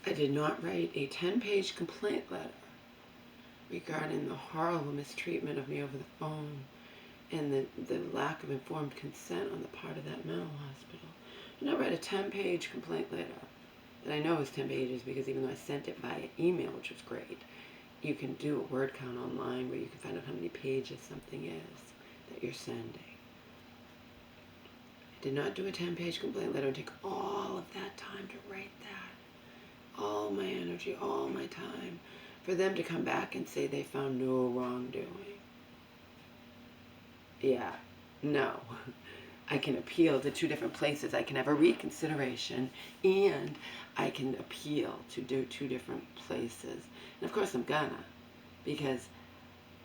I did not write a 10-page complaint letter regarding the horrible mistreatment of me over the phone and the lack of informed consent on the part of that mental hospital. I did not write a 10-page complaint letter that I know is 10 pages because even though I sent it via email, which was great, you can do a word count online where you can find out how many pages something is that you're sending. I did not do a 10-page complaint letter and take all of that time to write that. All my energy, all my time, for them to come back and say they found no wrongdoing. Yeah, no. I can appeal to 2 different places. I can have a reconsideration and I can appeal to 2 different places. And of course I'm gonna, because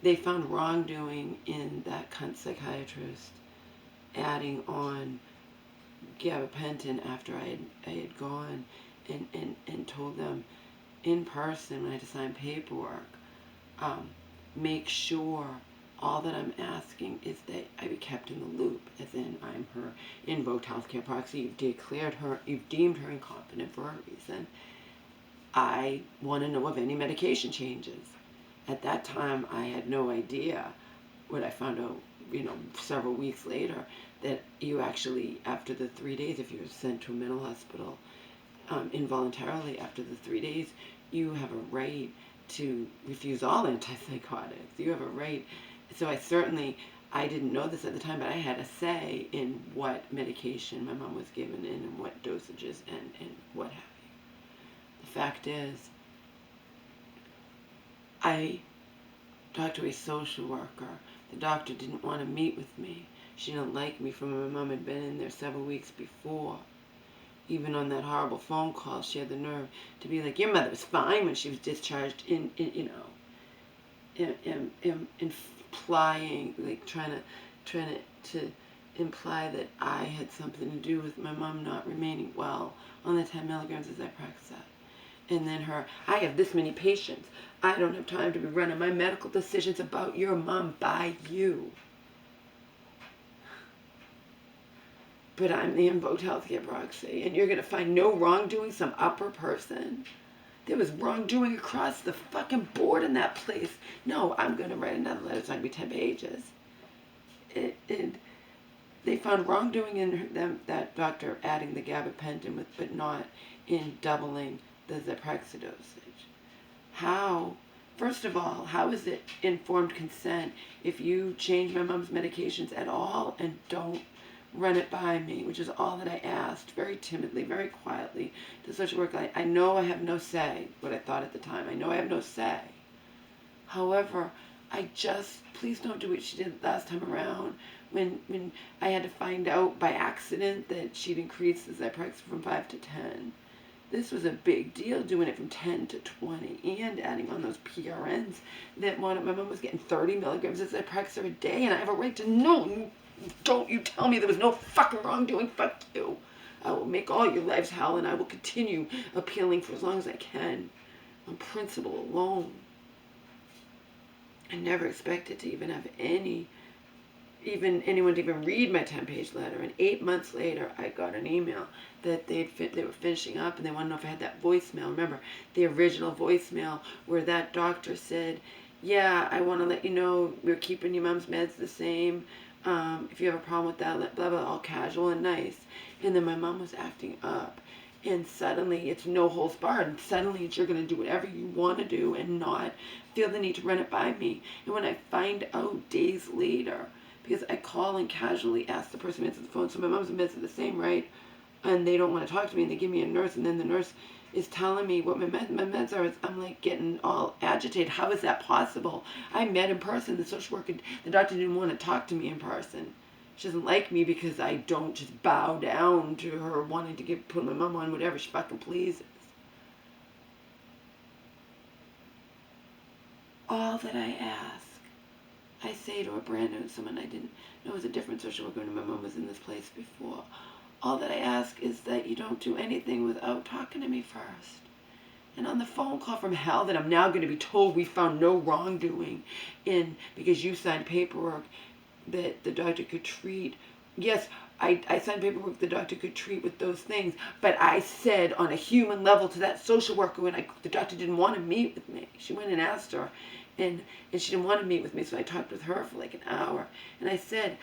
they found wrongdoing in that cunt psychiatrist adding on gabapentin after I had gone and told them in person when I had to sign paperwork, make sure all that I'm asking is that I be kept in the loop, as in I'm her invoked healthcare proxy. You've deemed her incompetent for a reason. I want to know of any medication changes. At that time, I had no idea what I found out, several weeks later, that you actually, after the 3 days, if you're sent to a mental hospital involuntarily after the 3 days, you have a right to refuse all antipsychotics. You have a right. So I didn't know this at the time, but I had a say in what medication my mom was given and what dosages and what have you. The fact is, I talked to a social worker. The doctor didn't want to meet with me. She didn't like me from when my mom had been in there several weeks before. Even on that horrible phone call, she had the nerve to be like, your mother was fine when she was discharged, implying, like trying to imply that I had something to do with my mom not remaining well on the 10 milligrams of Zyprexa. And then I have this many patients. I don't have time to be running my medical decisions about your mom by you. But I'm the invoked healthcare proxy, and you're going to find no wrongdoing, some upper person. There was wrongdoing across the fucking board in that place. No, I'm going to write another letter. It's not going to be 10 pages. And they found wrongdoing in them, that doctor adding the gabapentin, but not in doubling the Zyprexa dosage. How? First of all, how is it informed consent if you change my mom's medications at all and don't run it by me, which is all that I asked, very timidly, very quietly, to social work. I know I have no say, what I thought at the time. I know I have no say. However, please don't do what she did last time around when I had to find out by accident that she'd increased the Zyprexa from 5 to 10. This was a big deal, doing it from 10 to 20 and adding on those PRNs that my mom was getting 30 milligrams of Zyprexa a day, and I have a right to know. Don't you tell me there was no fucking wrongdoing. Fuck you. I will make all your lives hell, and I will continue appealing for as long as I can on principle alone. I never expected to even have anyone to even read my 10-page letter. And 8 months later, I got an email that they were finishing up, and they wanted to know if I had that voicemail. Remember, the original voicemail where that doctor said, yeah, I want to let you know we're keeping your mom's meds the same. If you have a problem with that, blah, blah, all casual and nice. And then my mom was acting up. And suddenly it's no holds barred. And suddenly you're going to do whatever you want to do and not feel the need to run it by me. And when I find out days later, because I call and casually ask the person who answers the phone, so my mom's meds are the same, right? And they don't want to talk to me, and they give me a nurse, and then the nurse is telling me what my meds are. I'm like getting all agitated. How is that possible? I met in person. The social worker, the doctor didn't want to talk to me in person. She doesn't like me because I don't just bow down to her wanting to put my mom on whatever she fucking pleases. All that I ask, I say to a brand new someone I didn't know was a different social worker when my mom was in this place before. All that I ask is that you don't do anything without talking to me first. And on the phone call from hell that I'm now going to be told we found no wrongdoing because you signed paperwork that the doctor could treat. Yes, I signed paperwork the doctor could treat with those things. But I said on a human level to that social worker when the doctor didn't want to meet with me. She went and asked her, and she didn't want to meet with me, so I talked with her for like an hour. And I said,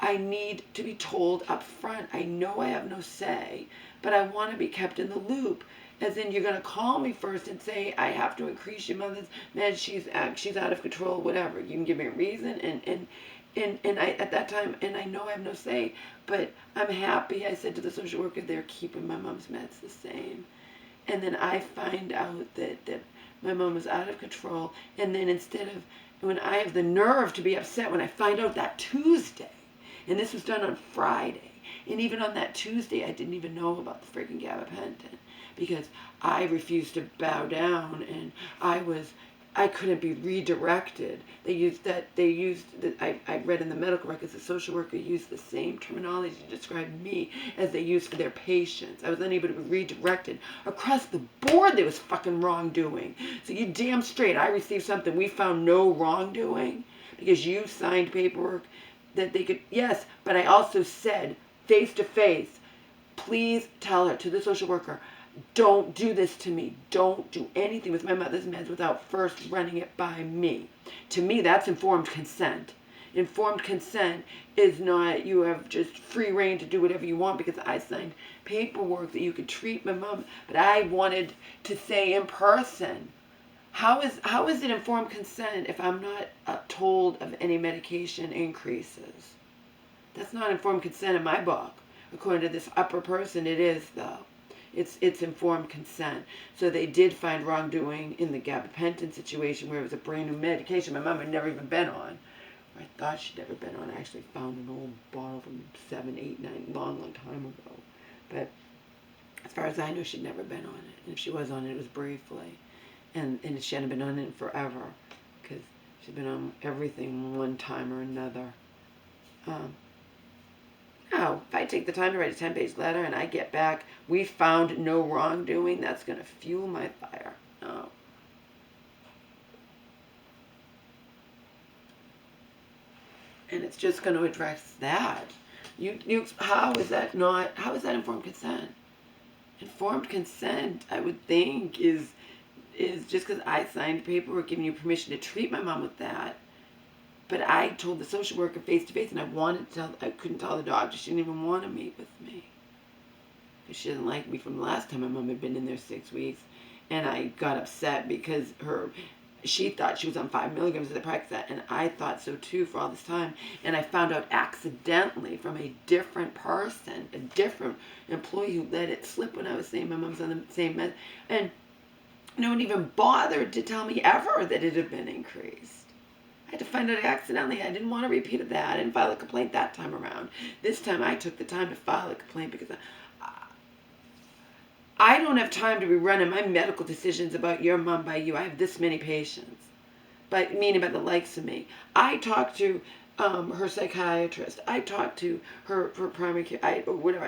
I need to be told up front. I know I have no say, but I want to be kept in the loop. As in, you're going to call me first and say, I have to increase your mother's meds, she's out of control, whatever. You can give me a reason, and I, at that time, and I know I have no say, but I'm happy. I said to the social worker, they're keeping my mom's meds the same. And then I find out that my mom was out of control, and then instead of, when I have the nerve to be upset when I find out that Tuesday, and this was done on Friday, and even on that Tuesday, I didn't even know about the freaking gabapentin, because I refused to bow down, and I couldn't be redirected. I read in the medical records, the social worker used the same terminology to describe me as they used for their patients. I was unable to be redirected. Across the board, there was fucking wrongdoing. So you damn straight, I received something, we found no wrongdoing, because you signed paperwork that they could, yes, but I also said, face to face, please tell her, to the social worker, don't do this to me. Don't do anything with my mother's meds without first running it by me. To me, that's informed consent. Informed consent is not you have just free reign to do whatever you want, because I signed paperwork that you could treat my mom, but I wanted to say in person, how is it informed consent if I'm not told of any medication increases? That's not informed consent in my book. According to this upper person, it is, though. It's informed consent. So they did find wrongdoing in the gabapentin situation, where it was a brand new medication my mom had never even been on. Or I thought she'd never been on. I actually found an old bottle from 7, 8, 9, long time ago. But as far as I know, she'd never been on it. And if she was on it, it was briefly. And she hadn't been on it forever, because she'd been on everything one time or another. Now, if I take the time to write a 10-page letter and I get back, we found no wrongdoing, that's going to fuel my fire. No. And it's just going to address that. How is that informed consent? Informed consent, I would think, is just because I signed paperwork giving you permission to treat my mom with that. But I told the social worker face to face, and I couldn't tell the doctor. She didn't even want to meet with me, because she didn't like me from the last time my mom had been in there 6 weeks. And I got upset because she thought she was on 5 milligrams of the Prexat, and I thought so too for all this time. And I found out accidentally from a different person, a different employee, who let it slip when I was saying my mom's on the same med. And no one even bothered to tell me ever that it had been increased. I had to find out accidentally. I didn't want to repeat of that. I didn't file a complaint that time around. This time I took the time to file a complaint, because I don't have time to be running my medical decisions about your mom by you. I have this many patients, meaning by the likes of me. I talked to her psychiatrist. I talked to her primary care. I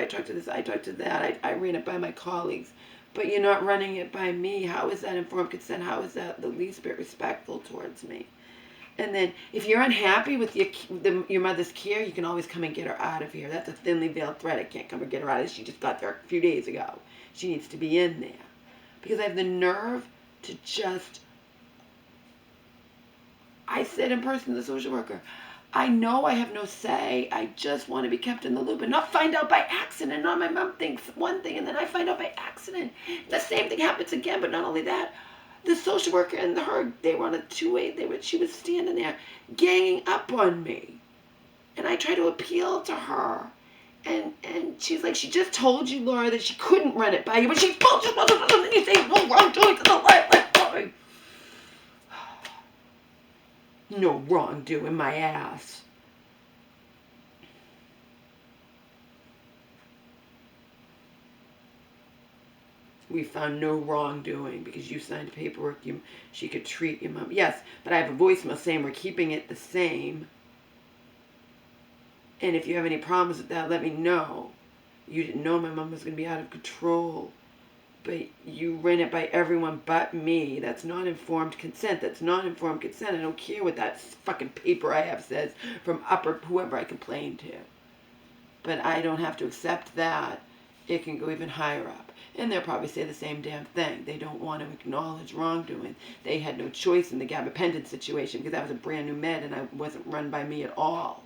talked to this. I talked to that. I ran it by my colleagues. But you're not running it by me. How is that informed consent? How is that the least bit respectful towards me? And then, if you're unhappy with your mother's care, you can always come and get her out of here. That's a thinly veiled threat. I can't come and get her out of here. She just got there a few days ago. She needs to be in there. Because I have the nerve to I said in person to the social worker, I know I have no say. I just want to be kept in the loop and not find out by accident. Not my mom thinks one thing and then I find out by accident. The same thing happens again, but not only that. The social worker and they were on a two-way. She was standing there ganging up on me. And I tried to appeal to her. And she's like, she just told you, Laura, that she couldn't run it by you. But she's bullshit. And you say, no wrongdoing to the life. No wrongdoing, my ass. We found no wrongdoing because you signed paperwork. She could treat your mom. Yes, but I have a voicemail saying we're keeping it the same. And if you have any problems with that, let me know. You didn't know my mom was going to be out of control. But you ran it by everyone but me. That's not informed consent. That's not informed consent. I don't care what that fucking paper I have says from whoever I complained to. But I don't have to accept that. It can go even higher up. And they'll probably say the same damn thing. They don't want to acknowledge wrongdoing. They had no choice in the gabapentin situation because that was a brand new med and I wasn't run by me at all.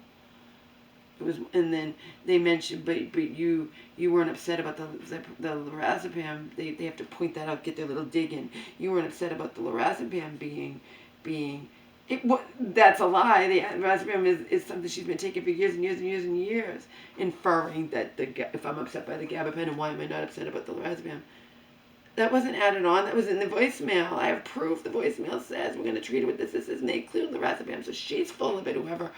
It was, and then they mentioned, but you weren't upset about the lorazepam. They have to point that out, get their little dig in. You weren't upset about the lorazepam being that's a lie. The lorazepam is something she's been taking for years and years and years and years, inferring that if I'm upset by the gabapentin, why am I not upset about the lorazepam? That wasn't added on. That was in the voicemail. I have proof. The voicemail says we're going to treat it with this, and they include lorazepam. So she's full of it, whoever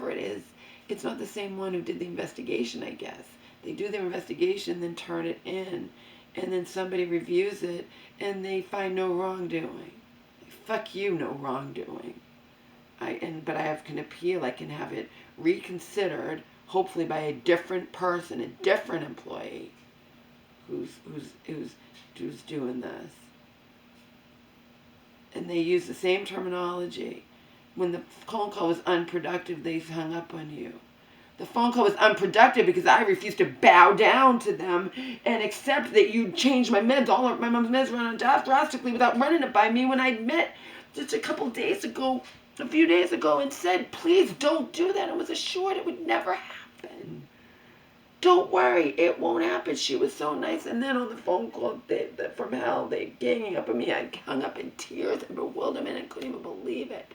it is. It's not the same one who did the investigation, I guess. They do their investigation, then turn it in, and then somebody reviews it, and they find no wrongdoing. Fuck you, no wrongdoing. But I can appeal. I can have it reconsidered, hopefully by a different person, a different employee, who's doing this. And they use the same terminology. When the phone call was unproductive, they hung up on you. The phone call was unproductive because I refused to bow down to them and accept that you changed my meds. All of my mom's meds ran on drastically without running it by me when I met just a few days ago, and said, please don't do that. I was assured it would never happen. Don't worry, it won't happen. She was so nice. And then on the phone call from hell, they ganging up on me. I hung up in tears and bewilderment and couldn't even believe it.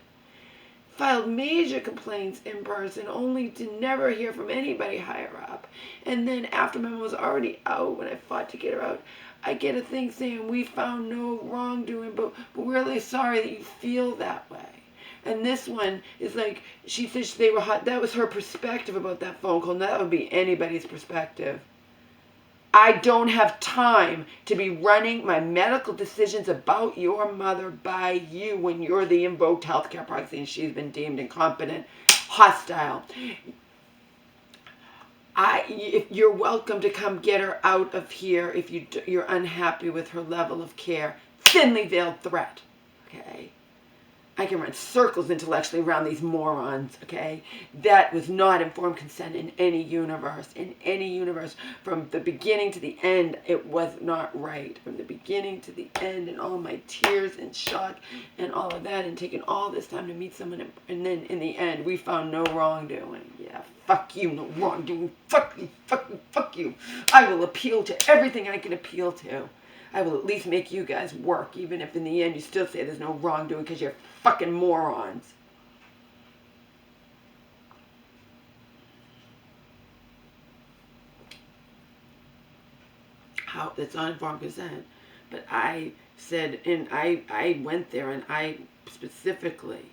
Filed major complaints in person, only to never hear from anybody higher up. And then after my mom was already out, when I fought to get her out, I get a thing saying, we found no wrongdoing, but we're really sorry that you feel that way. And this one is like, she says they were hot. That was her perspective about that phone call. Now that would be anybody's perspective. I don't have time to be running my medical decisions about your mother by you when you're the invoked healthcare proxy and she's been deemed incompetent, hostile. If you're welcome to come get her out of here if you're unhappy with her level of care. Thinly veiled threat, okay? I can run circles intellectually around these morons, okay? That was not informed consent in any universe. In any universe. From the beginning to the end, it was not right. From the beginning to the end, and all my tears and shock and all of that, and taking all this time to meet someone, and then in the end, we found no wrongdoing. Yeah, fuck you, no wrongdoing. Fuck you, fuck you, fuck you. I will appeal to everything I can appeal to. I will at least make you guys work, even if in the end you still say there's no wrongdoing because you're fucking morons. It's not informed consent. But I said, and I went there and I specifically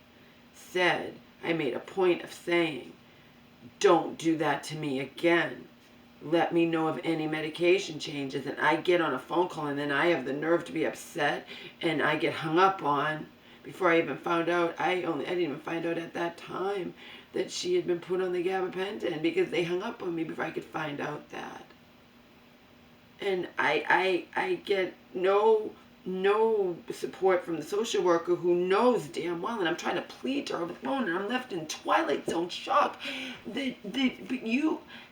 said, I made a point of saying, don't do that to me again. Let me know of any medication changes. And I get on a phone call and then I have the nerve to be upset and I get hung up on before I even found out. I didn't even find out at that time that she had been put on the gabapentin because they hung up on me before I could find out that. And I get no support from the social worker who knows damn well, and I'm trying to plead to her over the phone, and I'm left in twilight zone shock. And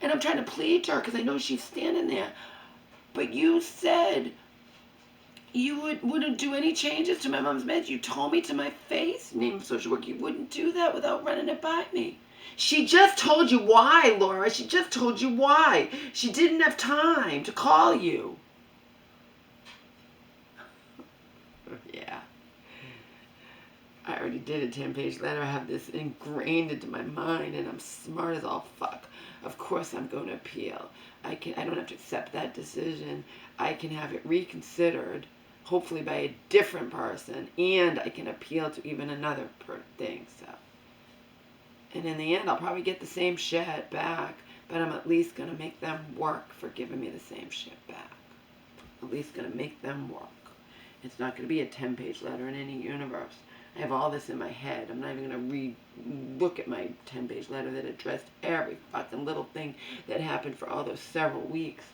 I'm trying to plead to her because I know she's standing there. But you said you wouldn't do any changes to my mom's meds. You told me to my face, name of social worker, you wouldn't do that without running it by me. She just told you why, Laura. She just told you why. She didn't have time to call you. Yeah. I already did a 10-page letter. I have this ingrained into my mind, and I'm smart as all fuck. Of course I'm going to appeal. I don't have to accept that decision. I can have it reconsidered, hopefully by a different person, and I can appeal to even another thing. So, and in the end, I'll probably get the same shit back, but I'm at least going to make them work for giving me the same shit back. At least going to make them work. It's not going to be a 10-page letter in any universe. I have all this in my head. I'm not even going to look at my 10-page letter that addressed every fucking little thing that happened for all those several weeks.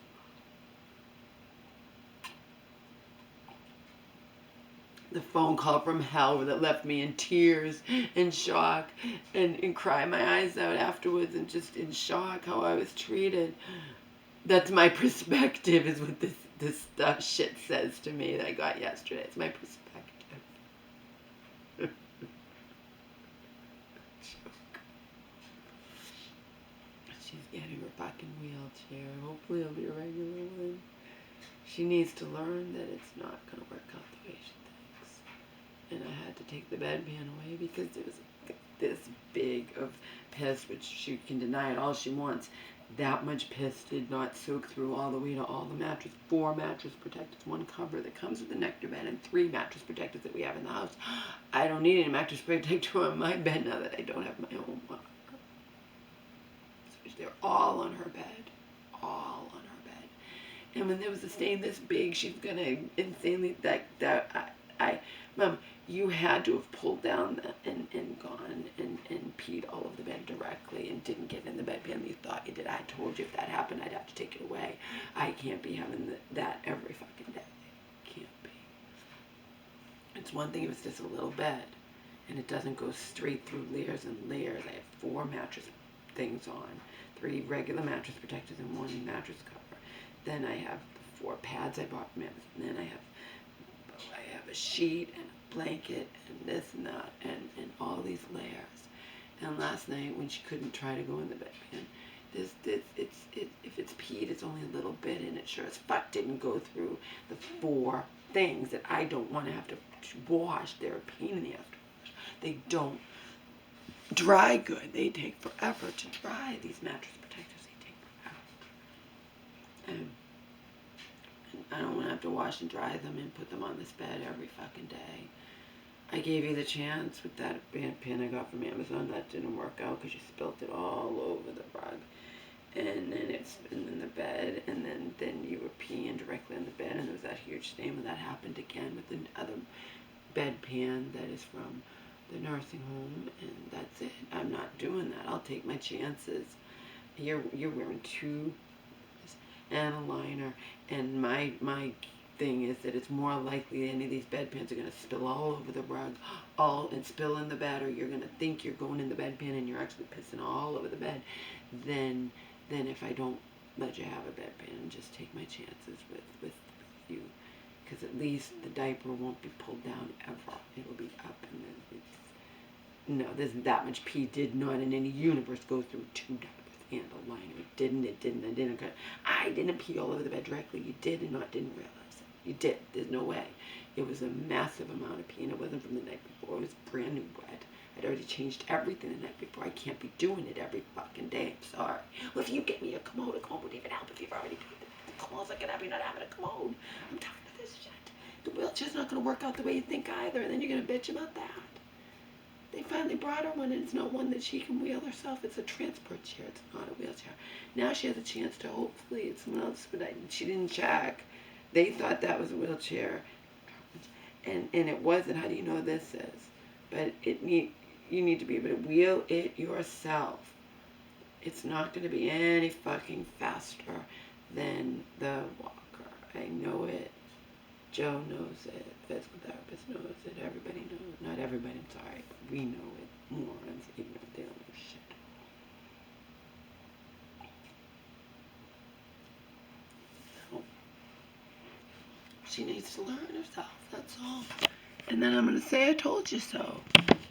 The phone call from hell that left me in tears and shock and cry my eyes out afterwards and just in shock how I was treated. That's my perspective, is what this stuff shit says to me that I got yesterday. It's my perspective. She's getting her fucking wheelchair. Hopefully it'll be a regular one. She needs to learn that it's not going to work out the way she thinks. And I had to take the bedpan away because there was this big of piss, which she can deny it all she wants. That much piss did not soak through all the way to all the mattress. 4 mattress protectors, 1 cover that comes with the nectar bed, and 3 mattress protectors that we have in the house. I don't need any mattress protector on my bed now that I don't have my own one. So they're all on her bed. All on her bed. And when there was a stain this big, she's gonna insanely, Mom, you had to have pulled down and gone and peed all over the bed directly and didn't get in the bedpan. You thought you did. I told you if that happened, I'd have to take it away. I can't be having that every fucking day. Can't be. It's one thing if it's just a little bed and it doesn't go straight through layers and layers. I have 4 mattress things on, 3 regular mattress protectors and 1 mattress cover. Then I have the 4 pads I bought from Amazon. And then I have a sheet and a blanket and this and that and all these layers. And last night when she couldn't try to go in the bedpan, if it's peed, it's only a little bit, and it sure as fuck didn't go through the 4 things that I don't want to have to wash. They're a pain in the ass to wash. They don't dry good. They take forever to dry. These mattress protectors, they take forever. And I don't want to have to wash and dry them and put them on this bed every fucking day. I gave you the chance with that bedpan I got from Amazon. That didn't work out because you spilt it all over the rug. And then it's in the bed, and then you were peeing directly on the bed, and there was that huge stain. When that happened again with the other bedpan that is from the nursing home, and that's it. I'm not doing that. I'll take my chances. You're wearing 2 and a liner, and my thing is that it's more likely any of these bedpans are going to spill all over the rug, and spill in the bed, or you're going to think you're going in the bedpan and you're actually pissing all over the bed, then if I don't let you have a bedpan and just take my chances with you, because at least the diaper won't be pulled down ever. It'll be up, and then no, there's that much pee did not in any universe go through 2 diapers and a liner. It didn't. I didn't pee all over the bed directly. You did and didn't realize it. You did. There's no way. It was a massive amount of pee, and it wasn't from the night before. It was brand new wet. I'd already changed everything the night before. I can't be doing it every fucking day. I'm sorry. Well, if you get me a commode would even help if you've already paid the clothes. I can have you not having a commode. I'm tired of this shit. The wheelchair's not going to work out the way you think either, and then you're going to bitch about that. They finally brought her one, and it's not one that she can wheel herself. It's a transport chair. It's not a wheelchair. Now she has a chance to, hopefully, it's someone else, but she didn't check. They thought that was a wheelchair, and it wasn't. How do you know this is? But you need to be able to wheel it yourself. It's not going to be any fucking faster than the walker. I know it. Joe knows it. Physical therapist knows it. Everybody knows. Not everybody, I'm sorry, but we know it. Morons, ignorant, they don't know shit. So, she needs to learn herself, that's all. And then I'm going to say, I told you so.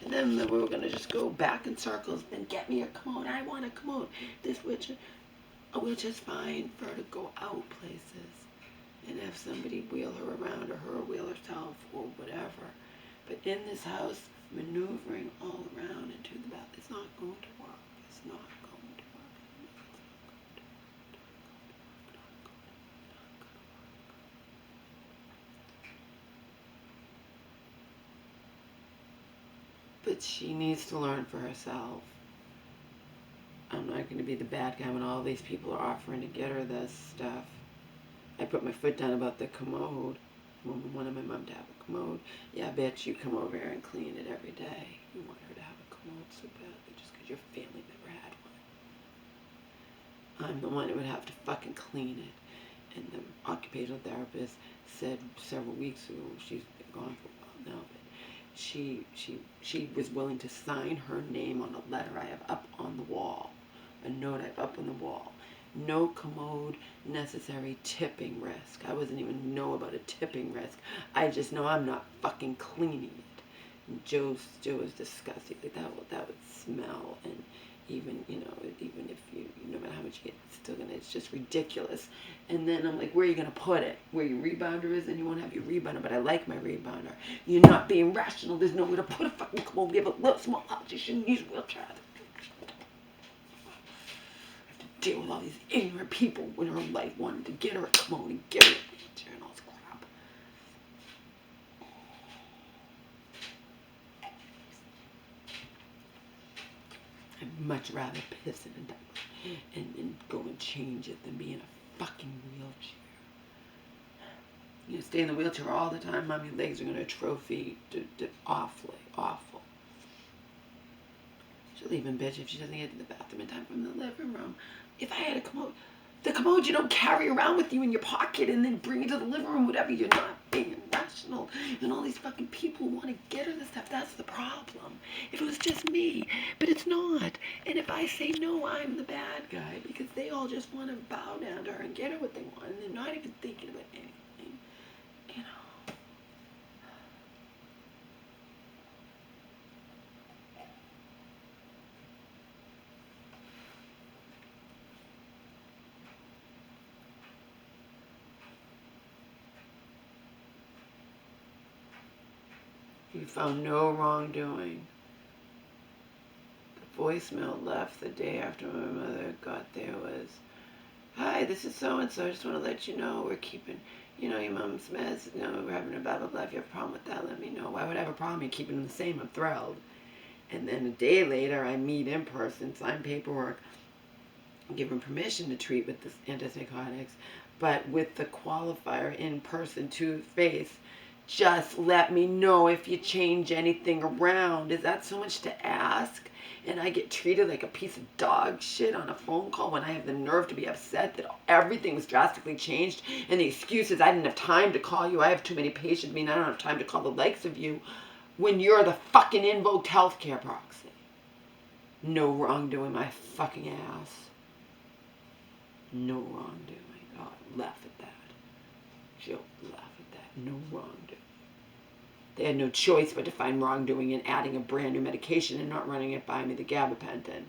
And then we were going to just go back in circles and get me a commode. I want a commode. A wheelchair's fine for her to go out places and have somebody wheel her around, or her wheel herself, or whatever. But in this house, maneuvering all around into the bath, it's not going to work. It's not going to work. But she needs to learn for herself. I'm not going to be the bad guy when all these people are offering to get her this stuff. I put my foot down about the commode. Wanted my mom to have a commode. Yeah, bitch, you come over here and clean it every day. You want her to have a commode so badly just because your family never had one. I'm the one who would have to fucking clean it. And the occupational therapist said several weeks ago, she's been gone for a while no. She was willing to sign her name on a letter I have up on the wall, a note I have up on the wall. No commode necessary tipping risk. I wasn't even know about a tipping risk. I just know I'm not fucking cleaning it. And Joe was disgusting. Like that would smell, and even even if you no matter how much you get, it's still gonna. It's just ridiculous. And then I'm like, where are you gonna put it? Where your rebounder is, and you won't have your rebounder. But I like my rebounder. You're not being rational. There's nowhere to put a fucking commode. We have a little small house. You shouldn't use wheelchairs. Deal with all these ignorant people when her life wanted to get her a commode and give her a wheelchair and all this crap. I'd much rather piss in a diaper and go and change it than be in a fucking wheelchair. You stay in the wheelchair all the time, Mom, your legs are going to atrophy awful. She'll even bitch if she doesn't get to the bathroom in time from the living room. If I had a commode, the commode you don't carry around with you in your pocket and then bring it to the living room, whatever, you're not being rational. And all these fucking people want to get her this stuff, that's the problem. If it was just me, but it's not. And if I say no, I'm the bad guy because they all just want to bow down to her and get her what they want and they're not even thinking about anything, you know. We found no wrongdoing. The voicemail left the day after my mother got there was, "Hi, this is so-and-so. I just want to let you know we're keeping, your mom's meds. We're having a blah, blah, blah. If you have a problem with that, let me know." Why would I have a problem? You're keeping them the same. I'm thrilled. And then a day later, I meet in person, sign paperwork, give them permission to treat with the antipsychotics, but with the qualifier in person to face, just let me know if you change anything around. Is that so much to ask? And I get treated like a piece of dog shit on a phone call when I have the nerve to be upset that everything was drastically changed. And the excuse is I didn't have time to call you. I have too many patients. I mean, I don't have time to call the likes of you when you're the fucking invoked healthcare proxy. No wrongdoing, my fucking ass. No wrongdoing. Oh, laugh at that. She'll laugh at that. No wrongdoing. They had no choice but to find wrongdoing in adding a brand new medication and not running it by me, the gabapentin.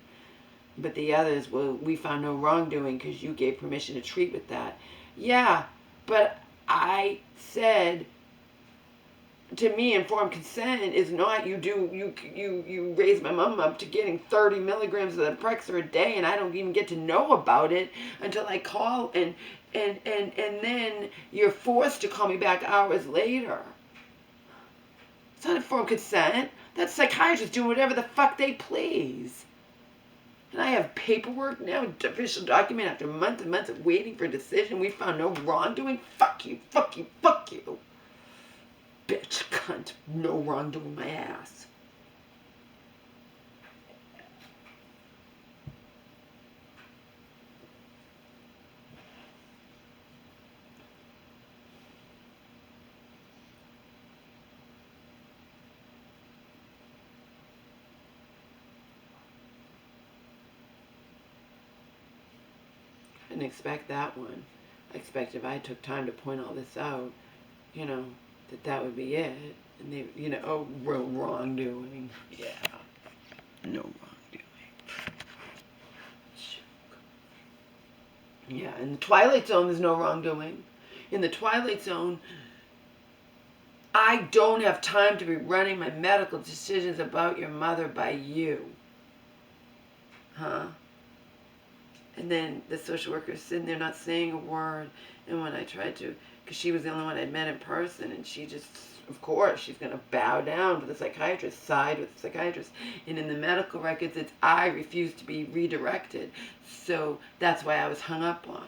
But the others, well, we found no wrongdoing because you gave permission to treat with that. Yeah, but I said, to me, informed consent is not you raise my mom up to getting 30 milligrams of the Prexer a day, and I don't even get to know about it until I call, and then you're forced to call me back hours later. It's not informed consent. That's psychiatrists doing whatever the fuck they please. And I have paperwork now, official document after months and months of waiting for a decision. We found no wrongdoing. Fuck you, fuck you, fuck you. Bitch, cunt, no wrongdoing my ass. I didn't expect that one. I expect if I took time to point all this out, that would be it. And they, wrongdoing. Yeah. No wrongdoing. Yeah, in the Twilight Zone, there's no wrongdoing. In the Twilight Zone, I don't have time to be running my medical decisions about your mother by you. Huh? And then the social worker's sitting there not saying a word. And when I tried to, because she was the only one I'd met in person, and she just, of course, she's going to bow down to the psychiatrist, side with the psychiatrist. And in the medical records, it's I refuse to be redirected. So that's why I was hung up on.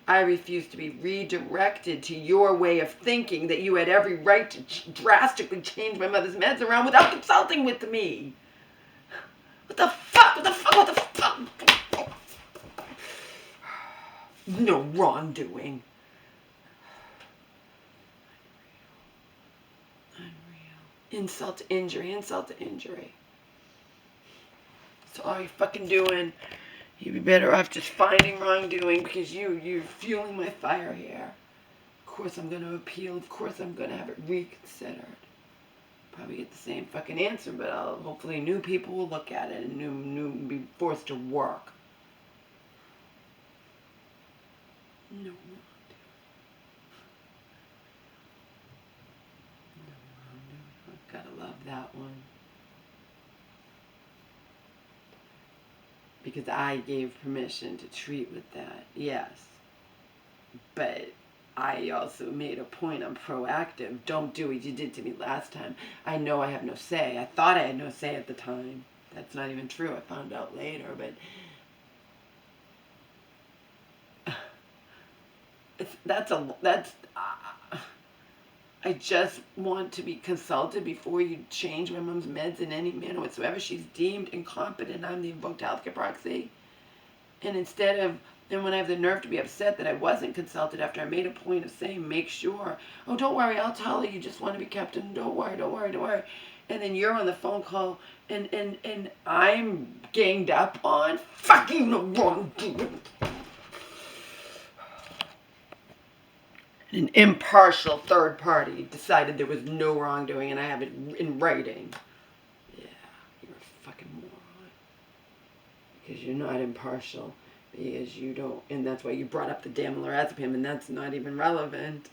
I refuse to be redirected to your way of thinking that you had every right to drastically change my mother's meds around without consulting with me. What the fuck? What the fuck? What the fuck? No wrongdoing. Unreal. Insult to injury, insult to injury. So all you're fucking doing, you'd be better off just finding wrongdoing because you're fueling my fire here. Of course I'm going to appeal. Of course I'm going to have it reconsidered. Probably get the same fucking answer, but hopefully new people will look at it and new be forced to work. No. Gotta love that one. Because I gave permission to treat with that, yes. But I also made a point, I'm proactive. Don't do what you did to me last time. I know I have no say. I thought I had no say at the time. That's not even true. I found out later, but I just want to be consulted before you change my mom's meds in any manner whatsoever. She's deemed incompetent. I'm the invoked healthcare proxy. And and when I have the nerve to be upset that I wasn't consulted after I made a point of saying, make sure, oh, don't worry, I'll tell her you just want to be kept in, don't worry. And then you're on the phone call and I'm ganged up on fucking the wrongdoing. An impartial third party decided there was no wrongdoing and I have it in writing. Yeah, you're a fucking moron. Because you're not impartial. Because you don't, and that's why you brought up the damn lorazepam, and that's not even relevant.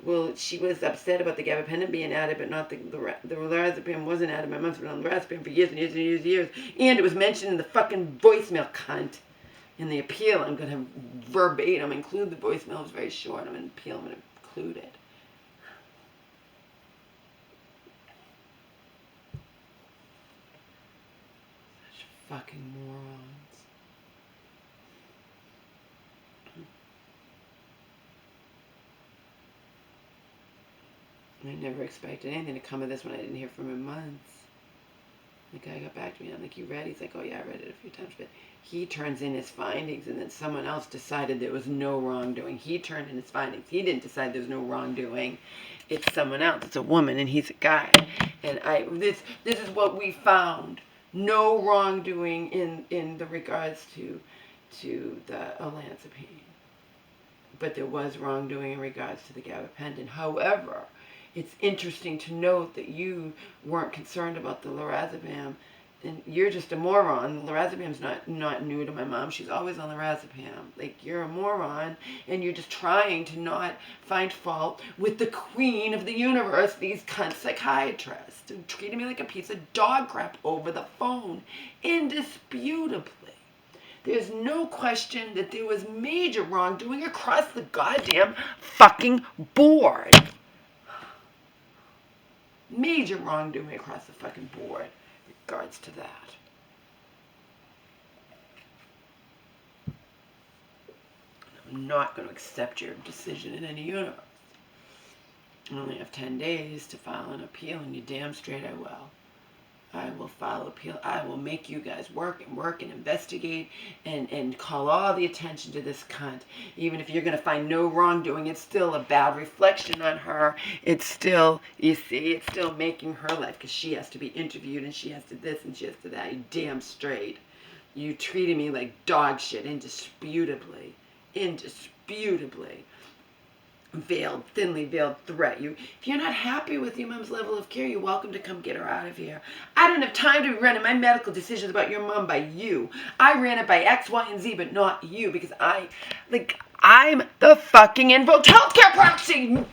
Well, she was upset about the gabapentin being added, but not the lorazepam wasn't added. My mom's been on lorazepam for years and years and years and years. And it was mentioned in the fucking voicemail, cunt. In the appeal, I'm going to verbatim include the voicemail. It's very short. I'm going to appeal. I'm going to include it. Such fucking morons. I never expected anything to come of this when I didn't hear from him in months. The guy got back to me. I'm like, you read? He's like, oh yeah, I read it a few times. But he turns in his findings, and then someone else decided there was no wrongdoing. He turned in his findings. He didn't decide there was no wrongdoing. It's someone else. It's a woman, and he's a guy. And this is what we found. No wrongdoing in the regards to the olanzapine. But there was wrongdoing in regards to the gabapentin. However, it's interesting to note that you weren't concerned about the lorazepam, and you're just a moron. Lorazepam's not new to my mom. She's always on lorazepam. Like, you're a moron, and you're just trying to not find fault with the queen of the universe, these cunt psychiatrists, who treated me like a piece of dog crap over the phone, indisputably. There's no question that there was major wrongdoing across the goddamn fucking board. Major wrongdoing across the fucking board in regards to that. I'm not going to accept your decision in any universe. I only have 10 days to file an appeal, and you damn straight I will. I will file appeal. I will make you guys work and investigate and call all the attention to this cunt. Even if you're going to find no wrongdoing, it's still a bad reflection on her. It's still, you see, it's still making her life, because she has to be interviewed and she has to this and she has to that. You damn straight. You treated me like dog shit, indisputably. Indisputably. Thinly veiled threat. If you're not happy with your mom's level of care, you're welcome to come get her out of here. I don't have time to be running my medical decisions about your mom by you. I ran it by X, Y, and Z, but not you, because I'm the fucking invoked healthcare proxy.